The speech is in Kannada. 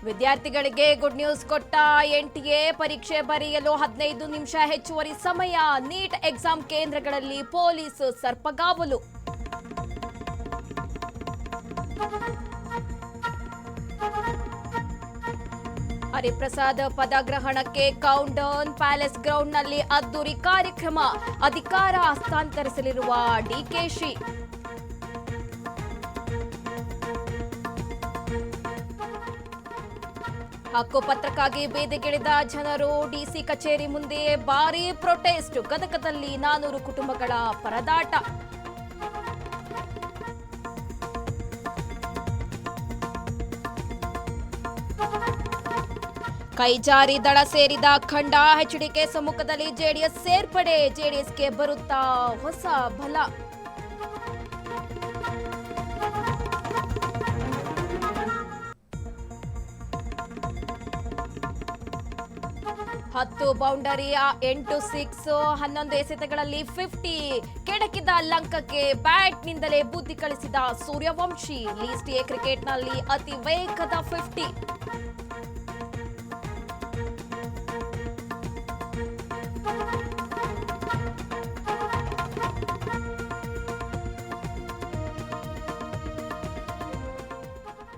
ವಿದ್ಯಾರ್ಥಿಗಳಿಗೆ ಗುಡ್ ನ್ಯೂಸ್ ಕೊಟ್ಟ ಎನ್ಟಿಎ. ಪರೀಕ್ಷೆ ಬರೆಯಲು 15 ನಿಮಿಷ ಹೆಚ್ಚುವರಿ ಸಮಯ. ನೀಟ್ ಎಕ್ಸಾಮ್ ಕೇಂದ್ರಗಳಲ್ಲಿ ಪೊಲೀಸ್ ಸರ್ಪಗಾವಲು. ಹರಿಪ್ರಸಾದ್ ಪದಗ್ರಹಣಕ್ಕೆ ಕೌಂಟ್ ಡೌನ್. ಪ್ಯಾಲೇಸ್ ಗ್ರೌಂಡ್ನಲ್ಲಿ ಅದ್ದೂರಿ ಕಾರ್ಯಕ್ರಮ. ಅಧಿಕಾರ ಹಸ್ತಾಂತರಿಸಲಿರುವ ಡಿಕೆಶಿ. ಹಕ್ಕುಪತ್ರಕ್ಕಾಗಿ ಬೀದಿಗಿಳಿದ ಜನರು. ಡಿಸಿ ಕಚೇರಿ ಮುಂದೆ ಭಾರೀ ಪ್ರೊಟೆಸ್ಟ್. ಗದಗದಲ್ಲಿ 400 ಕುಟುಂಬಗಳ ಪರದಾಟ. ಕೈಜಾರಿ ದಳ ಸೇರಿದ ಖಂಡ. ಎಚ್ಡಿಕೆ ಸಮ್ಮುಖದಲ್ಲಿ ಜೆಡಿಎಸ್ ಸೇರ್ಪಡೆ. ಜೆಡಿಎಸ್ಗೆ ಬರುತ್ತಾ ಹೊಸ ಬಲ. ಹತ್ತು ಬೌಂಡರಿ, 8 ಸಿಕ್ಸ್, 11 ಎಸೆತಗಳಲ್ಲಿ 50. ಕೆಡಕಿದ ಲಂಕಕ್ಕೆ ಬ್ಯಾಟ್ನಿಂದಲೇ ಬುದ್ಧಿ ಕಳಿಸಿದ ಸೂರ್ಯವಂಶಿ. ಲೀಸ್ಟ್ ಎ ಕ್ರಿಕೆಟ್ನಲ್ಲಿ ಅತಿ ವೇಗದ 50.